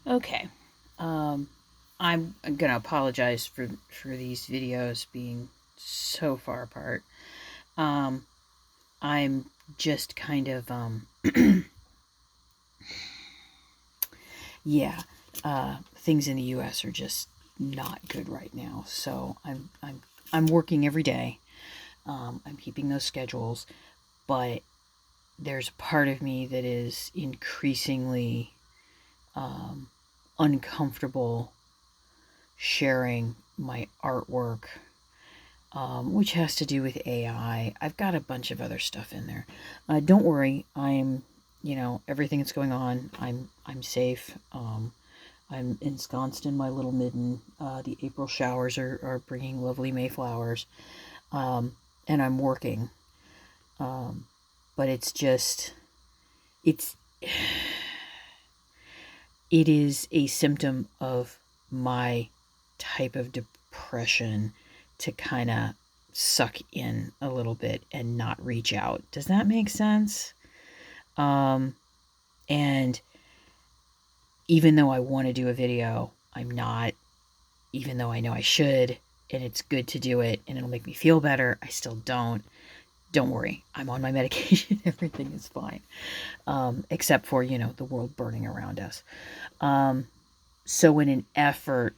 Okay. Um, I'm gonna apologize for these videos being so far apart. Um, I'm just kind of yeah. Things in the U.S. are just not good right now. So I'm working every day. I'm keeping those schedules, but there's a part of me that is increasingly um, uncomfortable sharing my artwork, which has to do with AI. I've got a bunch of other stuff in there. Don't worry, everything that's going on, I'm safe. I'm ensconced in my little midden. The April showers are bringing lovely Mayflowers, um, and I'm working. Um, but it's it is a symptom of my type of depression to kind of suck in a little bit and not reach out. Does that make sense? Um, and even though I want to do a video, I'm not, even though I know I should, and it's good to do it and it'll make me feel better, I still don't. Don't worry, I'm on my medication. Everything is fine. Except for, the world burning around us. Um, so, in an effort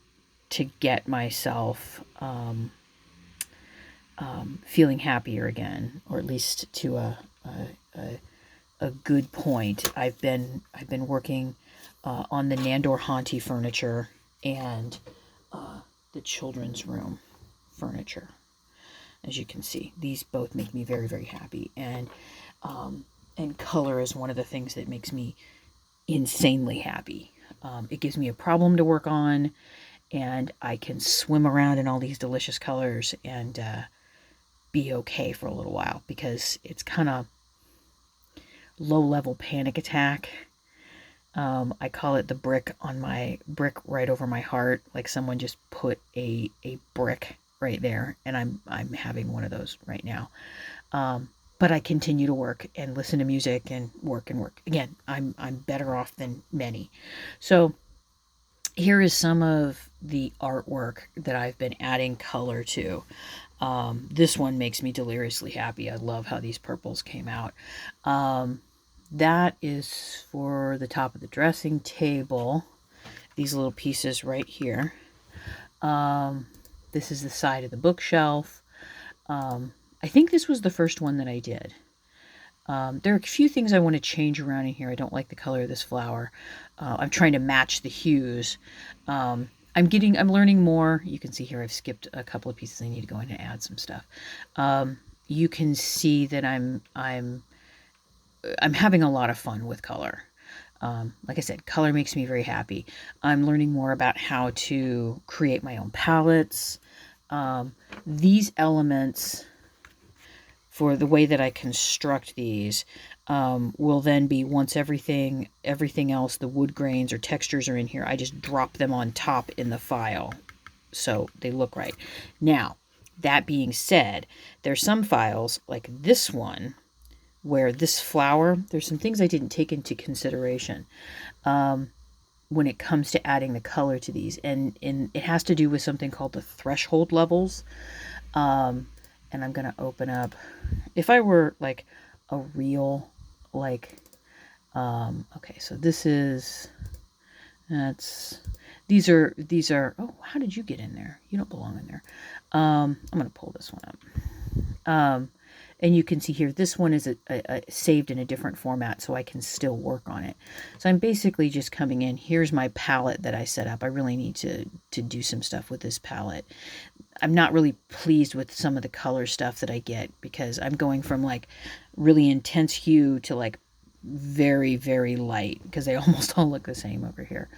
to get myself feeling happier again, or at least to a, a good point, I've been working on the Nandor Honti furniture and the children's room furniture. As you can see, these both make me very, very happy, and color is one of the things that makes me insanely happy. It gives me a problem to work on, and I can swim around in all these delicious colors and be okay for a little while, because it's kind of low level panic attack. I call it the brick on my brick right over my heart, like someone just put a brick right there, and I'm having one of those right now. But I continue to work and listen to music and work and work. Again, I'm better off than many. So here is some of the artwork that I've been adding color to. This one makes me deliriously happy. I love how these purples came out. That is for the top of the dressing table. These little pieces right here. This is the side of the bookshelf. I think this was the first one that I did. There are a few things I want to change around in here. I don't like the color of this flower. I'm trying to match the hues. I'm learning more. You can see here I've skipped a couple of pieces. I need to go in and add some stuff. You can see that I'm having a lot of fun with color. Like I said, color makes me very happy. I'm learning more about how to create my own palettes. These elements, for the way that I construct these, will then be, once everything else, the wood grains or textures are in here, I just drop them on top in the file so they look right. Now, that being said, there's some files like this one where this flower, there's some things I didn't take into consideration when it comes to adding the color to these, and it has to do with something called the threshold levels. And I'm going to open up, if I were like a real, like, okay, so these are, oh, how did you get in there? You don't belong in there. I'm going to pull this one up. And you can see here, this one is saved in a different format, so I can still work on it. So I'm basically just coming in. Here's my palette that I set up. I really need to do some stuff with this palette. I'm not really pleased with some of the color stuff that I get, because I'm going from like really intense hue to like very, very light, because they almost all look the same over here.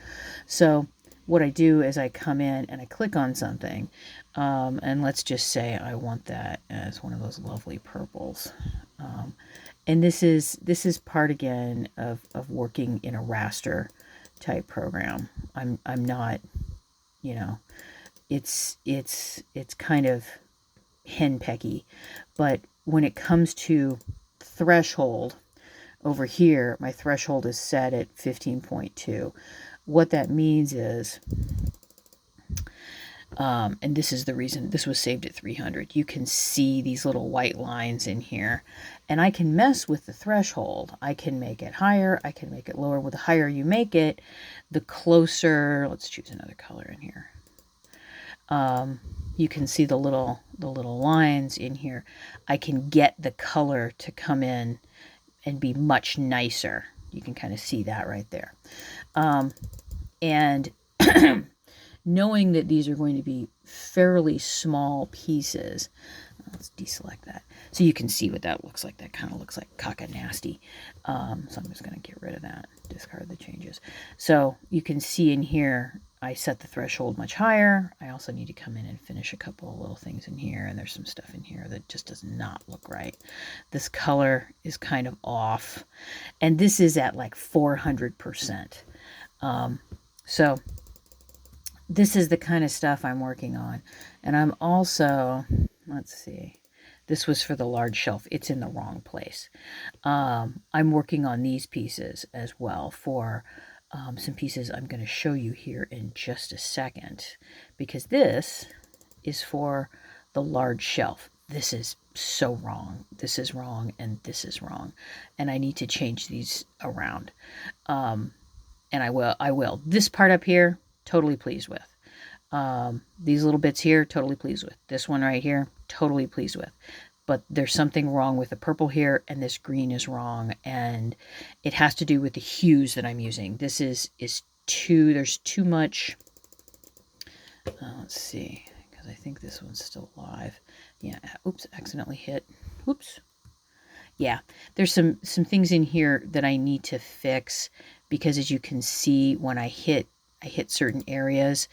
So what I do is I come in and I click on something, and let's just say I want that as one of those lovely purples. And this is part again of working in a raster type program. I'm not, you know, it's kind of henpecky, but when it comes to threshold, over here my threshold is set at 15.2. what that means is, and this is the reason this was saved at 300, you can see these little white lines in here, and I can mess with the threshold. I can make it higher, I can make it lower. Well, the higher you make it, the closer, let's choose another color in here. You can see the little lines in here. I can get the color to come in and be much nicer. You can kind of see that right there. And knowing that these are going to be fairly small pieces, let's deselect that so you can see what that looks like. That kind of looks like caca nasty. So I'm just going to get rid of that, discard the changes. So you can see in here, I set the threshold much higher. I also need to come in and finish a couple of little things in here, and there's some stuff in here that just does not look right. This color is kind of off, and this is at like 400%. So this is the kind of stuff I'm working on. And I'm also, let's see, this was for the large shelf. It's in the wrong place. I'm working on these pieces as well for some pieces I'm going to show you here in just a second, because this is for the large shelf. This is so wrong. This is wrong, and this is wrong. And I need to change these around. And I will. This part up here, totally pleased with. These little bits here, totally pleased with. This one right here, totally pleased with. But there's something wrong with the purple here, and this green is wrong, and it has to do with the hues that I'm using. This is too, there's too much, let's see, because I think this one's still live. Yeah, oops, accidentally hit, oops. Yeah, there's some things in here that I need to fix, because as you can see, when I hit certain areas,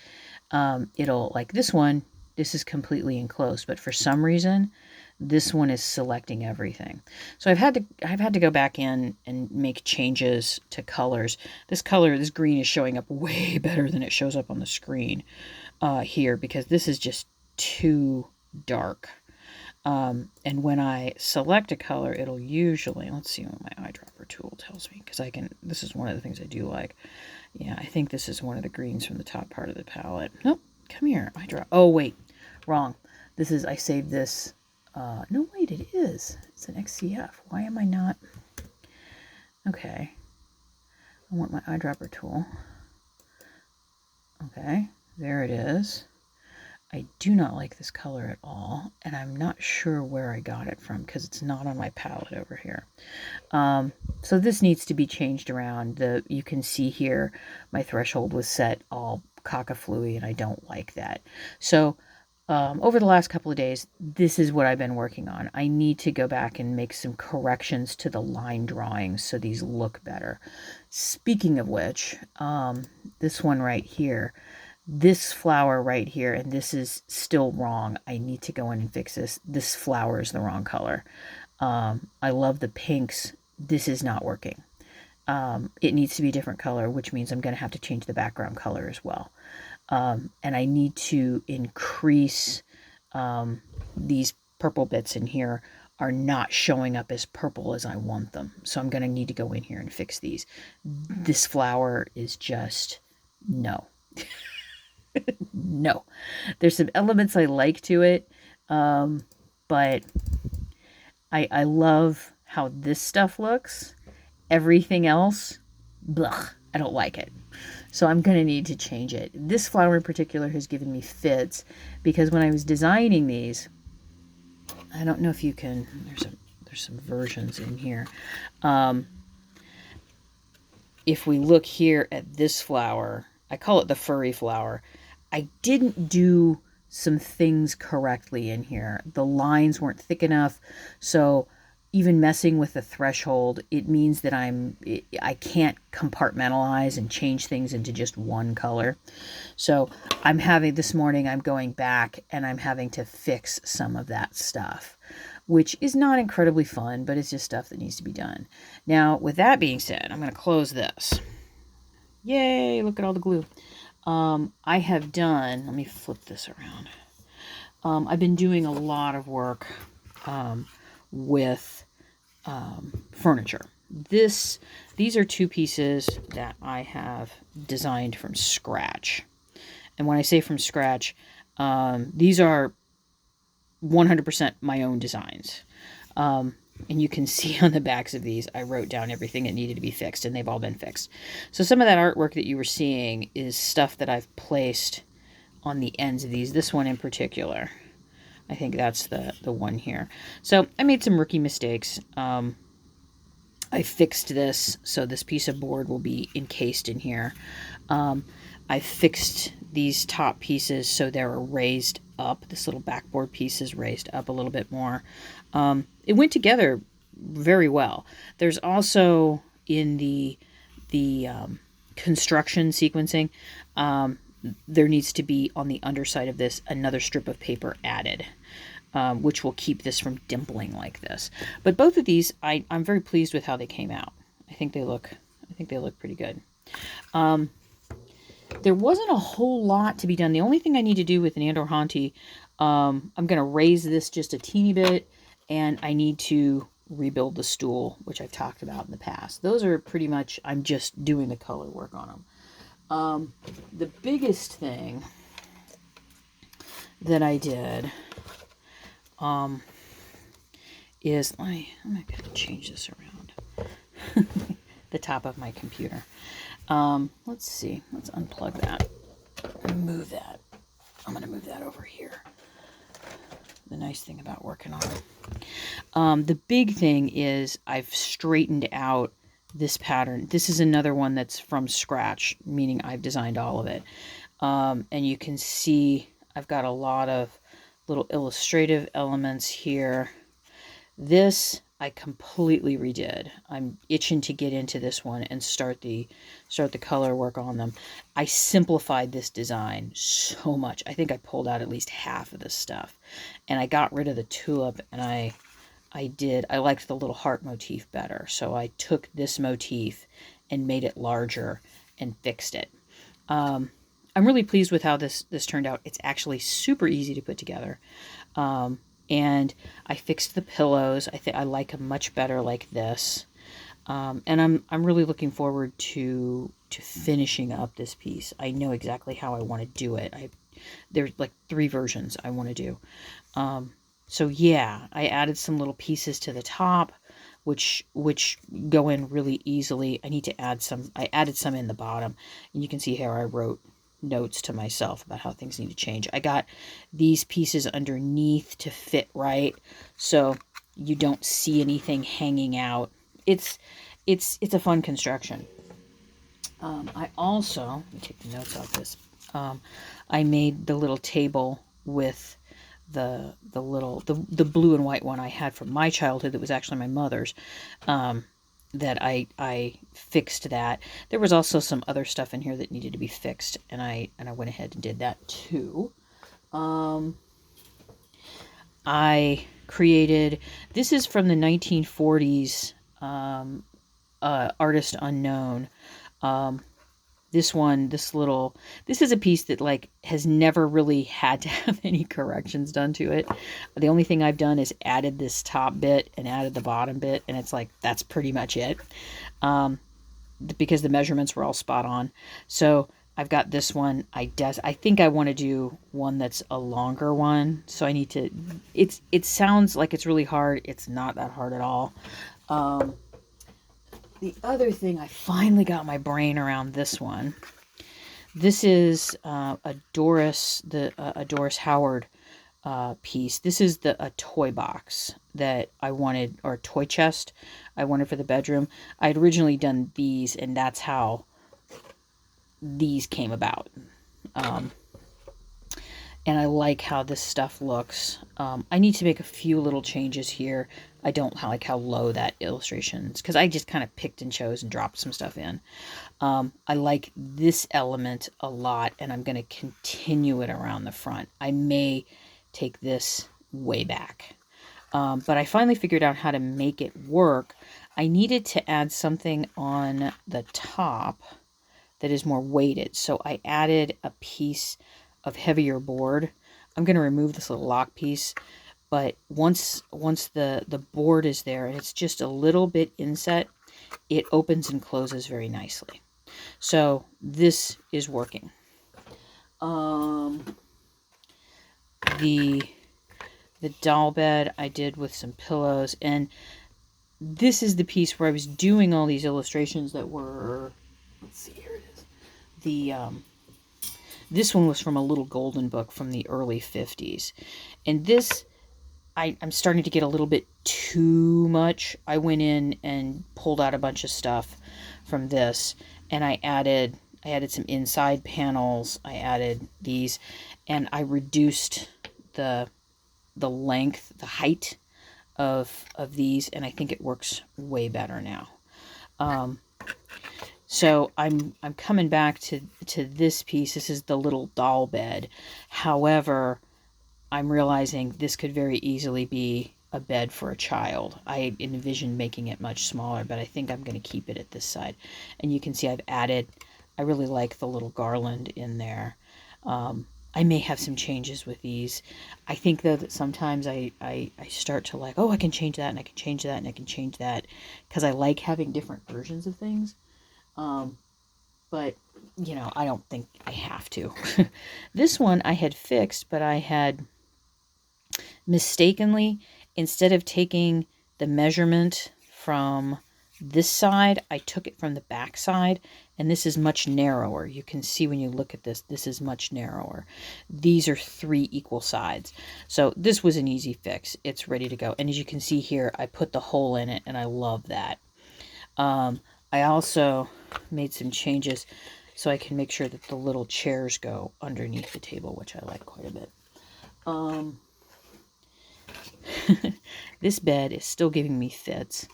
it'll, like this one, this is completely enclosed, but for some reason, this one is selecting everything. So I've had to go back in and make changes to colors. This color, this green, is showing up way better than it shows up on the screen here, because this is just too dark. And when I select a color, it'll usually, let's see what my eyedropper tool tells me, because this is one of the things I do like. Yeah, I think this is one of the greens from the top part of the palette. Nope, come here, eyedropper. Oh, wait, wrong. This is, I saved this. No, wait, it is. It's an XCF. Why am I not? Okay. I want my eyedropper tool. Okay, there it is. I do not like this color at all, and I'm not sure where I got it from, because it's not on my palette over here. So this needs to be changed around. You can see here my threshold was set all cockaflooey, and I don't like that. So over the last couple of days, this is what I've been working on. I need to go back and make some corrections to the line drawings so these look better. Speaking of which, this one right here, this flower right here, and this is still wrong. I need to go in and fix this. This flower is the wrong color. I love the pinks. This is not working. It needs to be a different color, which means I'm going to have to change the background color as well. And I need to increase these purple bits in here are not showing up as purple as I want them. So I'm going to need to go in here and fix these. This flower is just no. No. There's some elements I like to it, but I love how this stuff looks. Everything else, blah, I don't like it. So I'm going to need to change it. This flower in particular has given me fits, because when I was designing these, I don't know if you can, there's some versions in here. If we look here at this flower, I call it the furry flower. I didn't do some things correctly in here. The lines weren't thick enough, so even messing with the threshold, it means that I can't compartmentalize and change things into just one color. So this morning I'm going back and I'm having to fix some of that stuff, which is not incredibly fun, but it's just stuff that needs to be done. Now, with that being said, I'm going to close this. Yay, look at all the glue. I have done, let me flip this around. I've been doing a lot of work with furniture. these are two pieces that I have designed from scratch. And when I say from scratch, these are 100% my own designs. And you can see on the backs of these, I wrote down everything that needed to be fixed, and they've all been fixed. So some of that artwork that you were seeing is stuff that I've placed on the ends of these. This one in particular, I think that's the one here. So I made some rookie mistakes. I fixed this, so this piece of board will be encased in here. I fixed these top pieces so they're raised up. This little backboard piece is raised up a little bit more. It went together very well. There's also in the construction sequencing, there needs to be on the underside of this another strip of paper added, which will keep this from dimpling like this. But both of these, I'm very pleased with how they came out. I think they look pretty good. There wasn't a whole lot to be done. The only thing I need to do with Nandor Honti, I'm going to raise this just a teeny bit, and I need to rebuild the stool, which I've talked about in the past. Those are pretty much, I'm just doing the color work on them. The biggest thing that I did is, I'm going to change this around. The top of my computer. Let's see. Let's unplug that and move that. I'm going to move that over here. The nice thing about working on it. The big thing is I've straightened out this pattern. This is another one that's from scratch, meaning I've designed all of it. And you can see I've got a lot of little illustrative elements here. This I completely redid. I'm itching to get into this one and start the color work on them. I simplified this design so much. I think I pulled out at least half of this stuff, and I got rid of the tulip, and I liked the little heart motif better. So I took this motif and made it larger and fixed it. I'm really pleased with how this turned out. It's actually super easy to put together. And I fixed the pillows. I think I like them much better like this. And I'm really looking forward to finishing up this piece. I know exactly how I want to do it. There's like 3 versions I want to do. So yeah, I added some little pieces to the top, which go in really easily. I need to add some. I added some in the bottom, and you can see here I wrote notes to myself about how things need to change. I got these pieces underneath to fit right, so you don't see anything hanging out. It's a fun construction. I also, let me take the notes off this. I made the little table with the blue and white one I had from my childhood that was actually my mother's. That I fixed that. There was also some other stuff in here that needed to be fixed, and I went ahead and did that too. I created, this is from the 1940s, Artist Unknown. This is a piece that like has never really had to have any corrections done to it. The only thing I've done is added this top bit and added the bottom bit, and it's like, that's pretty much it. Because the measurements were all spot on. So I've got this one. I think I want to do one that's a longer one. So I need to, it sounds like it's really hard. It's not that hard at all. The other thing, I finally got my brain around this one. This is a Doris Howard piece. This is a toy box that I wanted, or a toy chest I wanted for the bedroom. I had originally done these, and that's how these came about. And I like how this stuff looks. I need to make a few little changes here. I don't like how low that illustration is, because I just kind of picked and chose and dropped some stuff in. I like this element a lot, and I'm going to continue it around the front. I may take this way back. But I finally figured out how to make it work. I needed to add something on the top that is more weighted. So I added a piece of heavier board. I'm going to remove this little lock piece, but once the board is there and it's just a little bit inset, it opens and closes very nicely. So this is working. The doll bed I did with some pillows, and this is the piece where I was doing all these illustrations that were, let's see, here it is. This one was from a little golden book from the early 50s. And this, I'm starting to get a little bit too much. I went in and pulled out a bunch of stuff from this, and I added some inside panels. I added these, and I reduced the length, the height of these, and I think it works way better now. So I'm coming back to this piece. This is the little doll bed. However, I'm realizing this could very easily be a bed for a child. I envisioned making it much smaller, but I think I'm going to keep it at this side. And you can see I've added, I really like the little garland in there. I may have some changes with these. I think, though, that sometimes I start to like, oh, I can change that, and I can change that, and I can change that, because I like having different versions of things. But, you know, I don't think I have to. This one I had fixed, but I had mistakenly, instead of taking the measurement from this side, I took it from the back side, and this is much narrower. You can see when you look at this, this is much narrower. These are 3 equal sides. So this was an easy fix. It's ready to go. And as you can see here, I put the hole in it, and I love that. I also made some changes so I can make sure that the little chairs go underneath the table, which I like quite a bit. This bed is still giving me fits,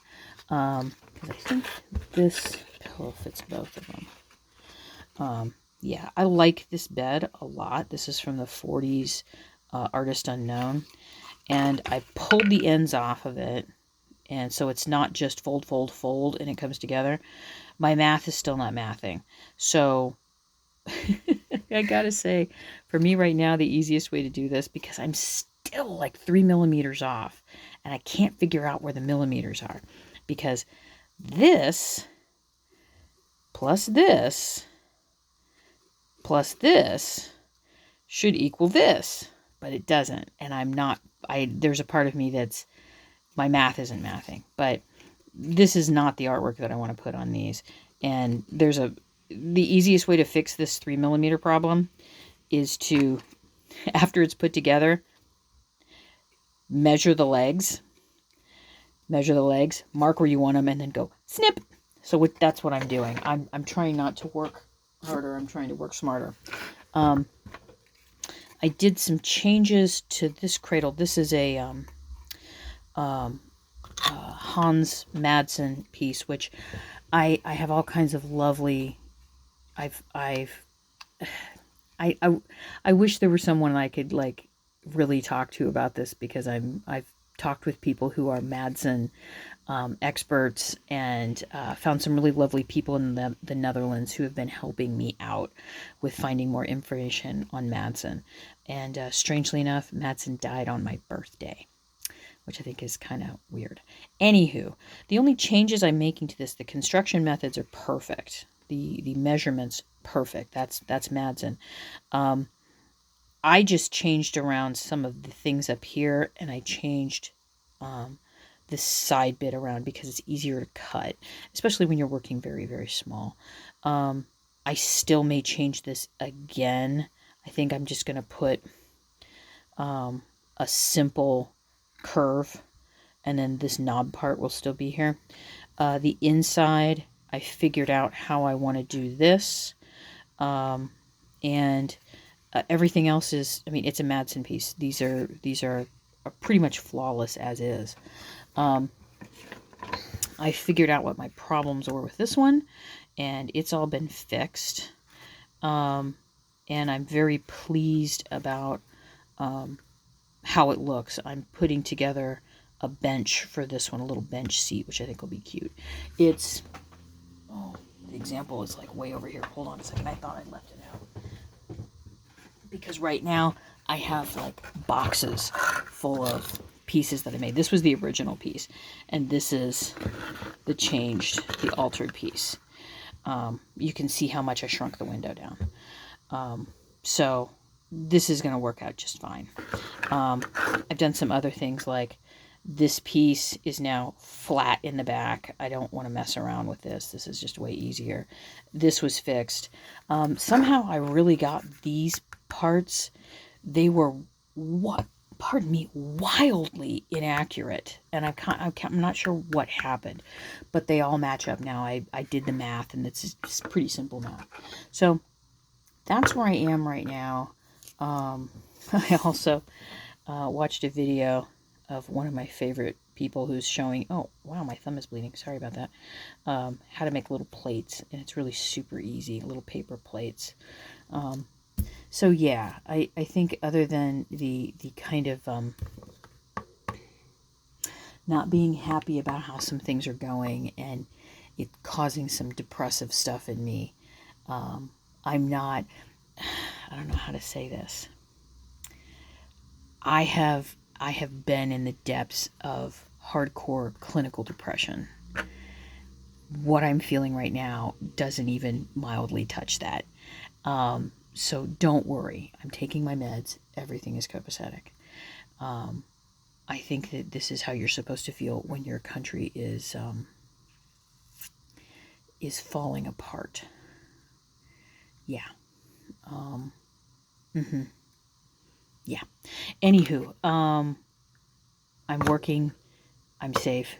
because I think this pillow fits both of them. Yeah, I like this bed a lot. This is from the 40s, Artist Unknown, and I pulled the ends off of it, and so it's not just fold, fold, fold, and it comes together. My math is still not mathing, so I gotta say, for me right now, the easiest way to do this, because I'm still like 3 millimeters off, and I can't figure out where the millimeters are, because this plus this plus this should equal this, but it doesn't, and I'm not, there's a part of me that's, my math isn't mathing, but this is not the artwork that I want to put on these. And the easiest way to fix this 3 millimeter problem is to, after it's put together, measure the legs, mark where you want them, and then go snip. So that's what I'm doing. I'm trying not to work harder. I'm trying to work smarter. I did some changes to this cradle. This is a Hans Madsen piece, which I have all kinds of lovely. I wish there was someone I could like really talk to about this, because I've talked with people who are Madsen experts, and found some really lovely people in the Netherlands who have been helping me out with finding more information on Madsen. And strangely enough, Madsen died on my birthday, which I think is kind of weird. Anywho, the only changes I'm making to this, the construction methods are perfect. The measurements, perfect. That's Madsen. I just changed around some of the things up here, and I changed this side bit around because it's easier to cut, especially when you're working very, very small. I still may change this again. I think I'm just going to put a simple curve, and then this knob part will still be here. The inside, I figured out how I want to do this, and everything else is, I mean, it's a Madsen piece. These are pretty much flawless as is. I figured out what my problems were with this one, and it's all been fixed. And I'm very pleased about how it looks. I'm putting together a bench for this one, a little bench seat, which I think will be cute. It's, oh, the example is like way over here. Hold on a second. I thought I left it out. Because right now I have like boxes full of pieces that I made. This was the original piece, and this is the changed, the altered piece. You can see how much I shrunk the window down. So this is going to work out just fine. I've done some other things, like this piece is now flat in the back. I don't want to mess around with this. This is just way easier. This was fixed. Somehow I really got these parts. They were, pardon me, wildly inaccurate. And I'm not sure what happened, but they all match up now. I did the math, and it's just pretty simple math. So that's where I am right now. I also watched a video of one of my favorite people who's showing, oh wow, my thumb is bleeding, sorry about that, how to make little plates, and it's really super easy, little paper plates. So yeah, I think other than the kind of not being happy about how some things are going, and it causing some depressive stuff in me, I'm not, I don't know how to say this. I have been in the depths of hardcore clinical depression. What I'm feeling right now doesn't even mildly touch that. So don't worry. I'm taking my meds. Everything is copacetic. I think that this is how you're supposed to feel when your country is falling apart. Yeah. Yeah. Anywho, I'm working. I'm safe.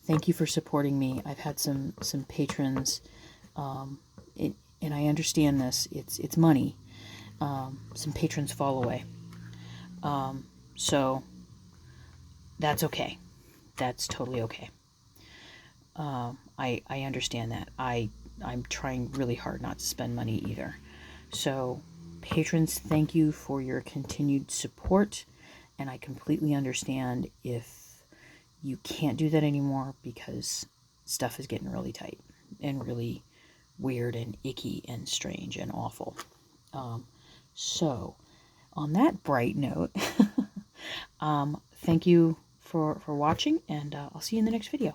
Thank you for supporting me. I've had some patrons, and I understand this. It's money. Some patrons fall away. So that's okay. That's totally okay. I understand that. I'm trying really hard not to spend money either. So patrons, thank you for your continued support, and I completely understand if you can't do that anymore, because stuff is getting really tight and really weird and icky and strange and awful. So on that bright note, thank you for watching, and I'll see you in the next video.